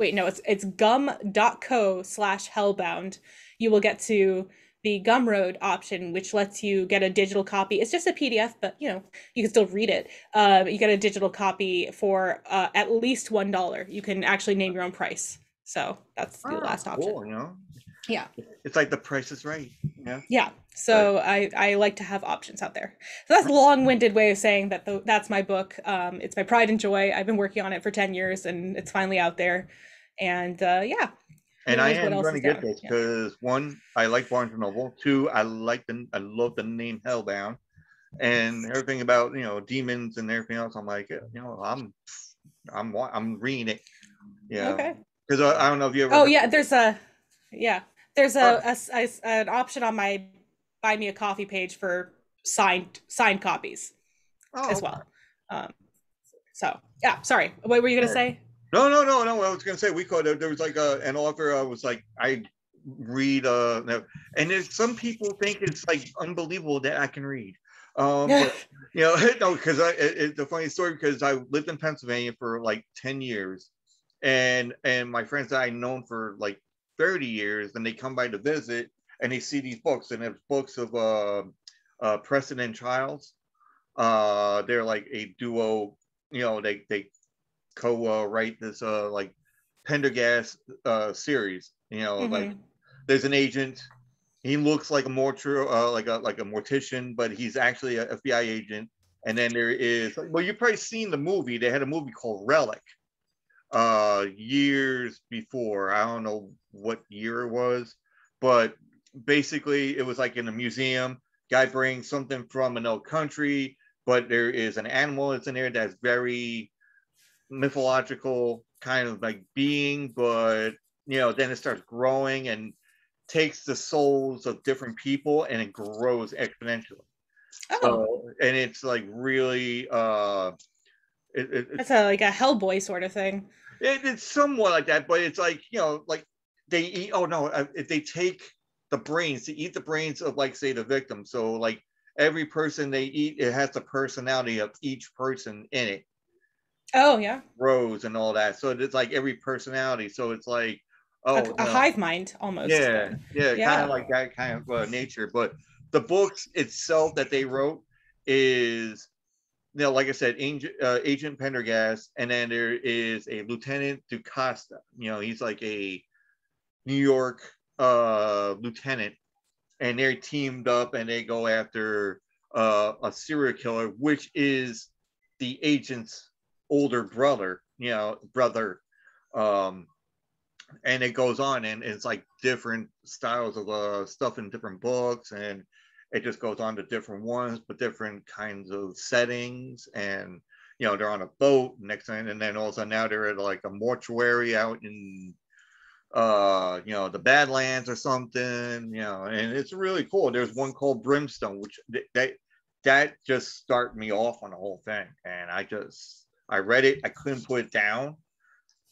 it's gum.co/hellbound. You will get to the Gumroad option, which lets you get a digital copy. It's just a PDF, but you can still read it. You get a digital copy for at least $1. You can actually name your own price. So that's the last option. Cool, Yeah. It's like the Price is Right. Yeah. Yeah. So I like to have options out there. So that's a long-winded way of saying that that's my book. It's my pride and joy. I've been working on it for 10 years and it's finally out there. And yeah. And I am going to get this because one, I like Barnes and Noble. Two, I love the name Hellbound, and everything about demons and everything else. I'm like, I'm reading it. Yeah. Okay. Because I don't know if you ever. Oh yeah, there's an option on my Buy Me a Coffee page for signed copies as well. So yeah, sorry. What were you gonna say? No. I was gonna say there was like an author. I was like, I read and there's some people think it's like unbelievable that I can read. But, no, because it's a funny story because I lived in Pennsylvania for like 10 years, and my friends that I've known for like 30 years, and they come by to visit, and they see these books, and it's books of Preston and Childs. They're like a duo they co-write this like Pendergast series. Like Mm-hmm. there's an agent. He looks like a like a mortician, but he's actually a FBI agent. And then there is, well, you've probably seen the movie. They had a movie called Relic years before. I don't know what year it was, but basically it was like in a museum. Guy brings something from another country, but there is an animal that's in there that's very mythological kind of like being, but then it starts growing and takes the souls of different people and it grows exponentially. Oh, So, and it's like really that's a like a Hellboy sort of thing. it's somewhat like that, but it's like like they eat. Oh no, if they take the brains, to eat the brains of, like, say, the victim. So like every person they eat, it has the personality of each person in it, Oh yeah, grows and all that. So it's like every personality. So it's like, oh a hive mind almost. yeah, Then yeah, kind of yeah. like that kind of nature. But the books itself that they wrote is, like I said, Agent Pendergast, and then there is a Lieutenant Ducosta. He's like a New York lieutenant, and they're teamed up and they go after a serial killer, which is the agent's older brother. Brother. Um, and it goes on, and it's like different styles of stuff in different books, and it just goes on to different ones, but different kinds of settings. And they're on a boat next thing, and then also now they're at like a mortuary out in the Badlands or something. And it's really cool. There's one called Brimstone, which that just started me off on the whole thing, and I read it, I couldn't put it down,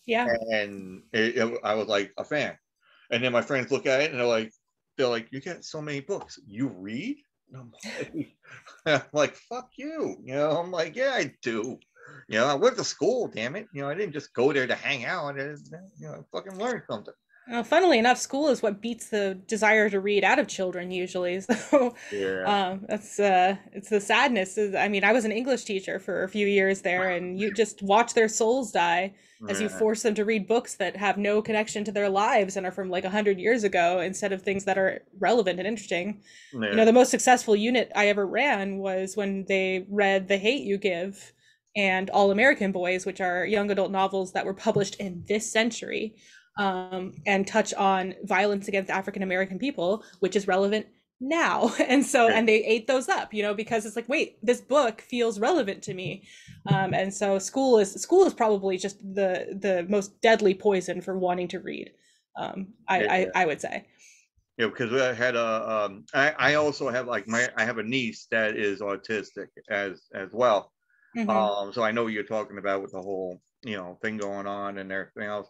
Yeah. and I was like a fan. And then my friends look at it and they're like, you get so many books, you read? And I'm like, fuck you. I'm like, yeah, I do. I went to school, damn it. I didn't just go there to hang out. I fucking learn something. Funnily enough, school is what beats the desire to read out of children usually. So Yeah. that's it's the sadness. I mean, I was an English teacher for a few years there, and you just watch their souls die as you Yeah. force them to read books that have no connection to their lives and are from like 100 years ago instead of things that are relevant and interesting. Yeah. The most successful unit I ever ran was when they read The Hate You Give and All American Boys, which are young adult novels that were published in this century, and touch on violence against African American people, which is relevant now. Yeah. And they ate those up, because it's like, wait, this book feels relevant to me. And so school is probably just the most deadly poison for wanting to read. Yeah. I would say. Because I had I also have like I have a niece that is autistic as well. Mm-hmm. So I know what you're talking about with the whole thing going on and everything else.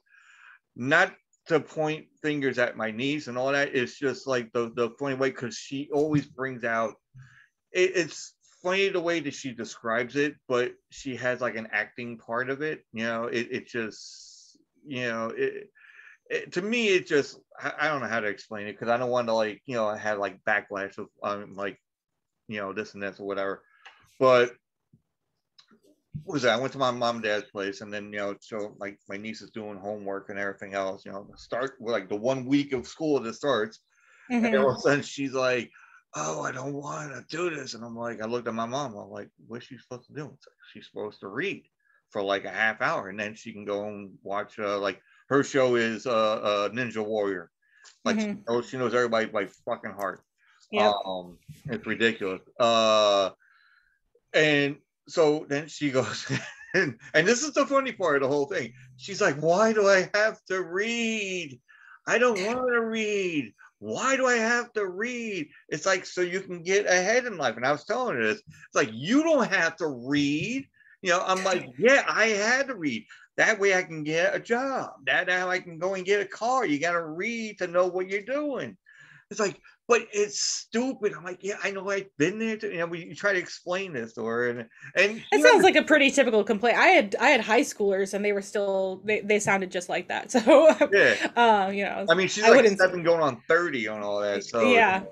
Not to point fingers at my niece and all that. It's just like the funny way, because she always brings out. It's funny the way that she describes it, but she has like an acting part of it. It just to me, it just, I don't know how to explain it, because I don't want to like have like backlash of like this and this or whatever. But what was that? I went to my mom and dad's place, and then so like my niece is doing homework and everything else. Start with like the 1 week of school that starts, and all of Mm-hmm. a sudden she's like, "Oh, I don't want to do this," and I'm like, I looked at my mom. I'm like, "What's she supposed to do?" It's like, she's supposed to read for like a half hour, and then she can go and watch like her show is Ninja Warrior. Like Mm-hmm. she knows everybody by fucking heart. Yep. It's ridiculous. And so then she goes, and this is the funny part of the whole thing. She's like, "Why do I have to read? I don't want to read. Why do I have to read?" It's like, so you can get ahead in life. And I was telling her this. It's like, you don't have to read. I'm like, yeah, I had to read. That way I can get a job. That how I can go and get a car. You got to read to know what you're doing. It's like, but it's stupid. I'm like, yeah, I know, I've been there. You try to explain this to her, and It she sounds like a understood. pretty typical complaint. I had high schoolers and they were still they sounded just like that. So Yeah, I mean, she's I like wouldn't 7 going on 30 on all that. So, yeah.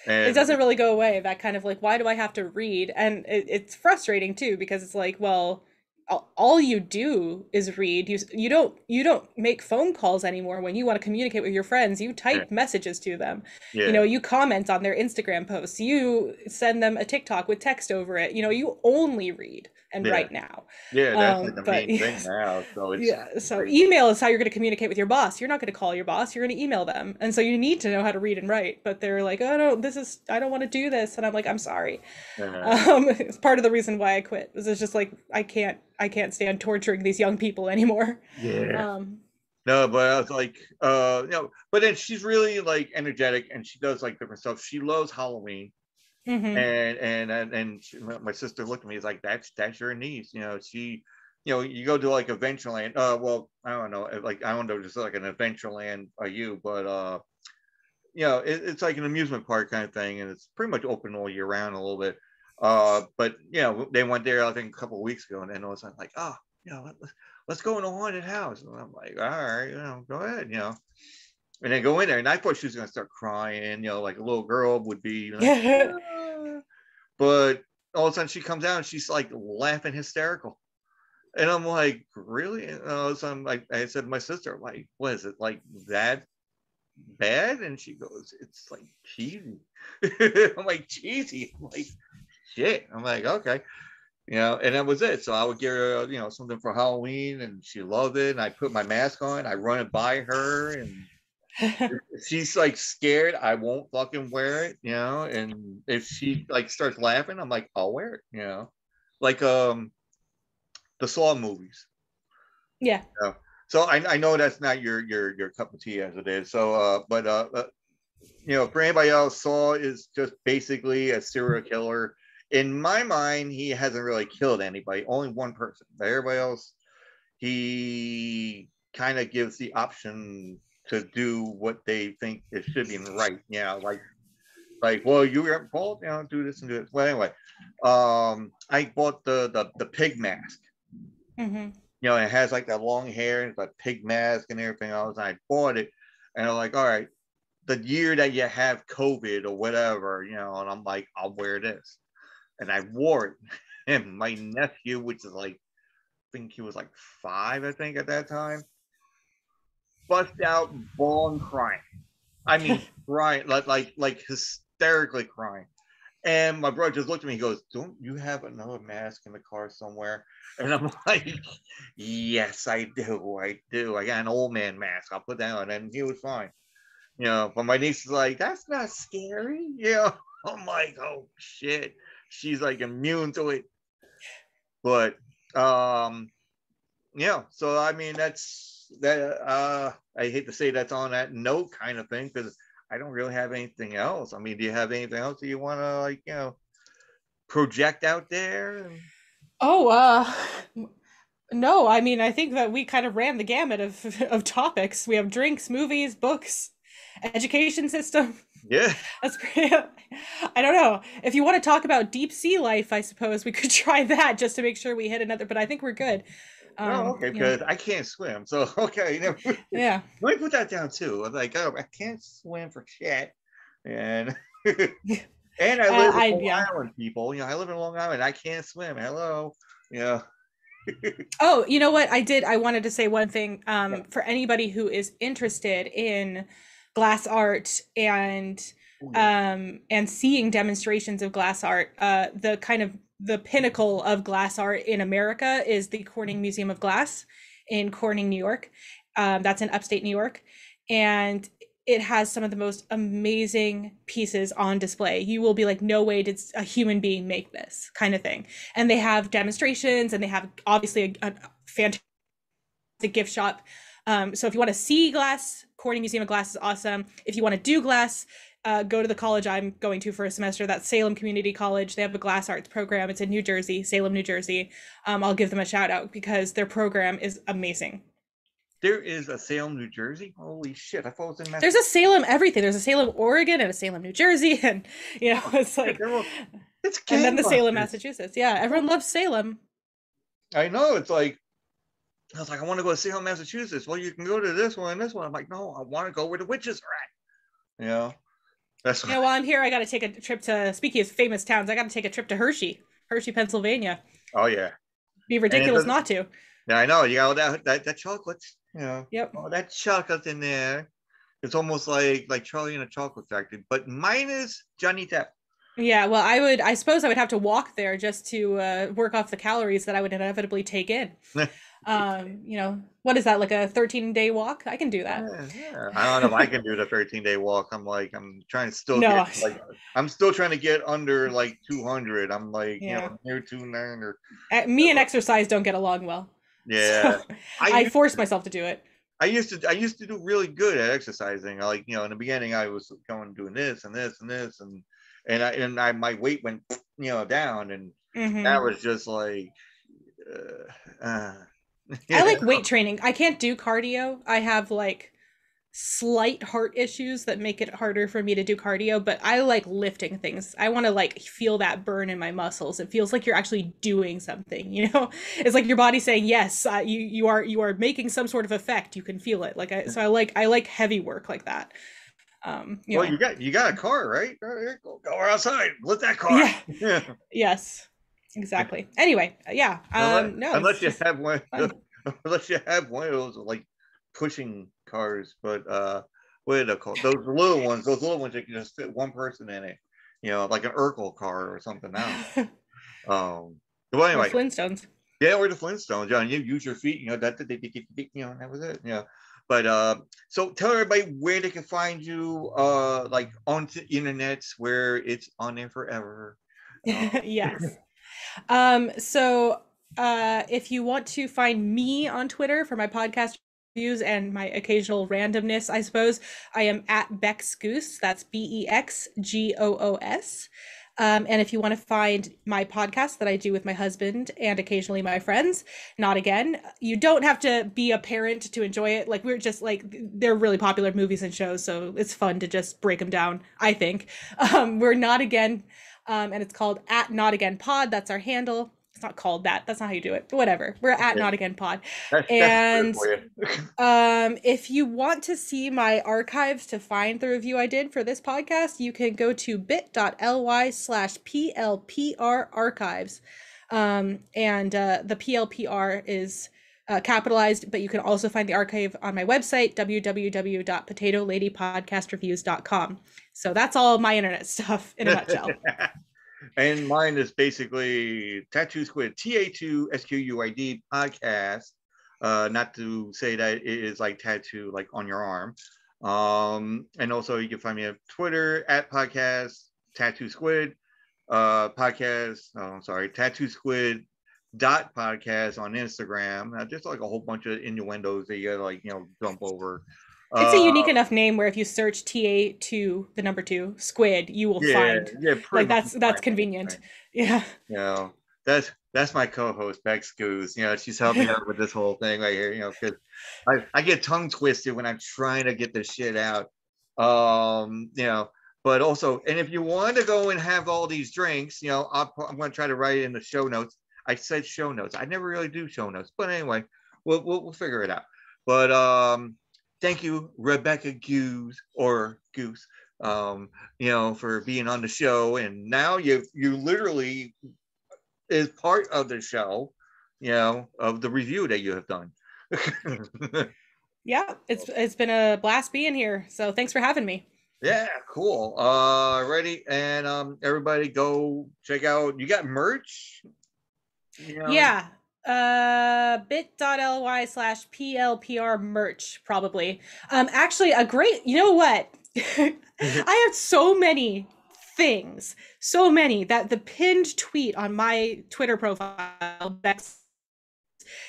It and doesn't really go away, that kind of like, why do I have to read? And it's frustrating too, because it's like, well, all you do is read. You don't make phone calls anymore. When you want to communicate with your friends, you Yeah. type messages to them. Yeah. You comment on their Instagram posts, you send them a TikTok with text over it. You only read and Yeah. write now. Yeah. That's like the But main thing now. So it's yeah, so crazy. email is how you're going to communicate with your boss. You're not going to call your boss, you're going to email them. And so you need to know how to read and write. But they're like, oh no, I don't want to do this. And I'm like, I'm sorry. It's part of the reason why I quit. It's just like, I can't stand torturing these young people anymore. Yeah. Um, No, but I was like, but then she's really like energetic and she does like different stuff. She loves Halloween. mhm. And my sister looked at me. It's like that's your niece. You go to like Adventureland. Well, I don't know. Like I don't know, just like an Adventureland you, but it's like an amusement park kind of thing, and it's pretty much open all year round a little bit. But they went there I think a couple of weeks ago, and then all of a sudden like, oh, let's go in the haunted house. And I'm like, all right, go ahead. And then go in there, and I thought she was gonna start crying, like a little girl would be like, Yeah. ah. But all of a sudden she comes out and she's like laughing hysterical. And I'm like, really? And all of a sudden, like I said to my sister, like, what is it like that bad? And she goes, it's like cheesy. I'm like, cheesy. I'm like, shit. I'm like, okay. And that was it. So I would give her, something for Halloween, and she loved it. And I put my mask on, I run it by her, and she's like scared, I won't fucking wear it. And if she like starts laughing, I'm like, I'll wear it. Like the Saw movies. Yeah. So I know that's not your cup of tea as it is. So for anybody else, Saw is just basically a serial killer. In my mind, he hasn't really killed anybody, only one person. But everybody else, he kind of gives the option to do what they think it should be right. Yeah, like well, you were at fault, do this and do it. Well, anyway, I bought the pig mask. Mhm. It has like that long hair and like pig mask and everything else. And I bought it, and I'm like, all right, the year that you have COVID or whatever, and I'm like, I'll wear this, and I wore it. And my nephew, which is like, I think he was like 5, I think at that time, bust out bawling, crying. I mean, crying, like hysterically crying. And my brother just looked at me. He goes, "Don't you have another mask in the car somewhere?" And I'm like, "Yes, I do. I do. I got an old man mask. I'll put that on." And he was fine. But my niece is like, "That's not scary." I'm like, "Oh shit." She's like immune to it. But so I mean that's that. I hate to say that's on that note kind of thing, because I don't really have anything else. I mean, do you have anything else that you want to project out there? Oh, no, I mean, I think that we kind of ran the gamut of topics. We have drinks, movies, books, education system. Yeah. That's pretty, I don't know. If you want to talk about deep sea life, I suppose we could try that just to make sure we hit another, but I think we're good. Oh, okay. You know, Because I can't swim, so okay. yeah. Let me put that down too. I'm like, oh, I can't swim for shit, and and I live in Long Yeah. Island, people. I live in Long Island. I can't swim. Hello. Yeah. Oh, you know what? I wanted to say one thing Yeah. for anybody who is interested in glass art Oh, yeah. and seeing demonstrations of glass art. The kind of the pinnacle of glass art in America is the Corning Museum of Glass in Corning, New York. That's in upstate New York. And it has some of the most amazing pieces on display. You will be like, no way did a human being make this kind of thing. And they have demonstrations, and they have obviously a fantastic gift shop. So if you want to see glass, Corning Museum of Glass is awesome. If you want to do glass, go to the college I'm going to for a semester. That's Salem Community College. They have a glass arts program. It's in New Jersey, Salem, New Jersey. I'll give them a shout out because their program is amazing. There is a Salem, New Jersey. Holy shit! I thought it was in There's Massachusetts. a Salem everything. There's a Salem, Oregon, and a Salem, New Jersey, and Oh, it's shit, like, it's and then the Salem, gangbusters. Massachusetts. Yeah, everyone loves Salem. I know. It's like I was like, I want to go to Salem, Massachusetts. Well, you can go to this one and this one. I'm like, no, I want to go where the witches are at. That's While I'm here, I got to take a trip to. Speaking of famous towns, I got to take a trip to Hershey, Pennsylvania. oh yeah. Be ridiculous not to. Yeah, I know. You got all that chocolate. Yep. All that chocolate in there. It's almost like Charlie in a Chocolate Factory, but minus Johnny Depp. Yeah, well, I suppose I would have to walk there just to work off the calories that I would inevitably take in. What is that, like a 13-day walk? I can do that. Yeah. I don't know if I can do the 13-day walk. I'm trying to still No. I'm still trying to get under like 200. I'm like, Yeah. near 290 or Me and exercise don't get along well. yeah. So I force myself to do it. I used to do really good at exercising. Like, in the beginning I was doing this and this and this and my weight went, down, and that was just like I like weight training. I can't do cardio. I have like slight heart issues that make it harder for me to do cardio, but I like lifting things. I want to like feel that burn in my muscles. It feels like you're actually doing something, It's like your body saying, yes, you are making some sort of effect. You can feel it. I like heavy work like that. Well, you got a car, right? Go outside. Lift that car. Yeah. Yes. Exactly. Anyway, yeah. Unless you have one of those like pushing cars, but what are they called? Those little ones that can just fit one person in it. Like an Urkel car or something now. Well, anyway, or Flintstones. Yeah, or the Flintstones. You use your feet. That was it. Yeah. But so tell everybody where they can find you, like on the internet, where it's on there forever. Yes. So if you want to find me on Twitter for my podcast reviews and my occasional randomness, I suppose I am at Bex Goos. That's BEXGOOS. And if you want to find my podcast that I do with my husband and occasionally my friends, Not Again, you don't have to be a parent to enjoy it. Like, we're just like, they're really popular movies and shows, so it's fun to just break them down, I think. We're Not Again, and it's called at Not Again Pod. That's our handle. It's not called that. That's not how you do it. But whatever. We're at Not Again Pod. And if you want to see my archives to find the review I did for this podcast, you can go to bit.ly/PLPR archives. And the PLPR is capitalized, but you can also find the archive on my website, www.potatoladypodcastreviews.com. So that's all my internet stuff in a nutshell. And mine is basically Tattoo Squid, TA2SQUID podcast. Not to say that it is like tattoo, like on your arm. And also you can find me on Twitter at podcast Tattoo Squid Tattoo Squid .podcast on Instagram. Just like a whole bunch of innuendos that you gotta jump over. It's a unique enough name where if you search TA2, the number 2, squid, you will find. Yeah, like that's convenient. Right. Yeah. That's my co-host Bex Goos. She's helping out with this whole thing right here. Because I get tongue twisted when I'm trying to get this shit out. But also, and if you want to go and have all these drinks, I'm going to try to write it in the show notes. I said show notes. I never really do show notes, but anyway, we'll figure it out. But thank you, Rebecca Goos or Goose, for being on the show. And now you literally is part of the show, of the review that you have done. Yeah, it's been a blast being here. So thanks for having me. Yeah, cool. Ready? And everybody go check out. You got merch? Yeah. bit.ly/PLPR merch, probably. Actually, a great, you know what? I have so many things, so many, that the pinned tweet on my Twitter profile, Bex,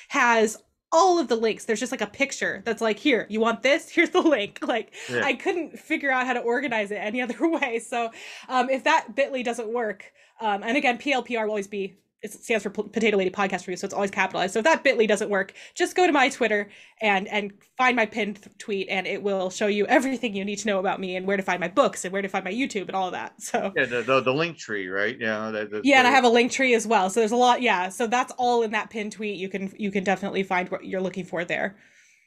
has all of the links. There's just like a picture that's like, here, you want this? Here's the link. I couldn't figure out how to organize it any other way. So if that bit.ly doesn't work, and again, PLPR will always be, it stands for Potato Lady Podcast Review, so it's always capitalized. So if that bit.ly doesn't work, just go to my Twitter and find my pinned tweet, and it will show you everything you need to know about me and where to find my books and where to find my YouTube and all of that. So yeah, the link tree, right? Yeah, and I have a link tree as well. So there's a lot. Yeah, so that's all in that pinned tweet. You can definitely find what you're looking for there.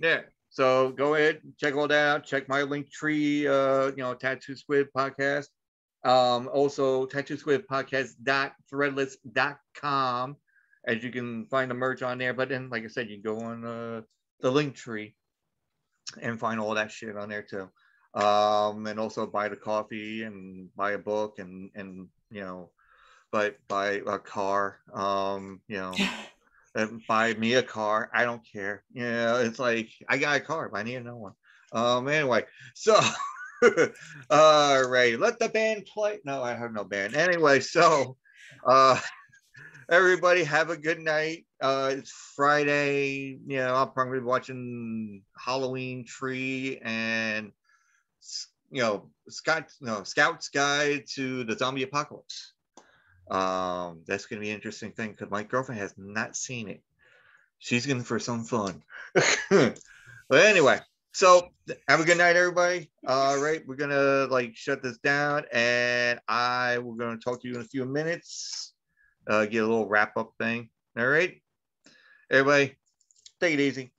Yeah. So go ahead, check all that out. Check my link tree. Tattoo Squid podcast. Also tattoo squid podcast.threadless.com. as you can find the merch on there. But then, like I said, you go on the link tree and find all that shit on there too. And also buy the coffee and buy a book and you know, buy a car. Buy me a car. I don't care. You know, it's like I got a car, but I need another one. Anyway, so all right, let the band play. No, I have no band. Anyway, so everybody have a good night. It's Friday. You know, I'm probably watching Halloween Tree and Scout's Guide to the Zombie Apocalypse. That's gonna be an interesting thing because my girlfriend has not seen it. She's going for some fun. But anyway, so have a good night, everybody. All right, we're gonna shut this down, and we're gonna talk to you in a few minutes. Get a little wrap up thing. All right, everybody, take it easy.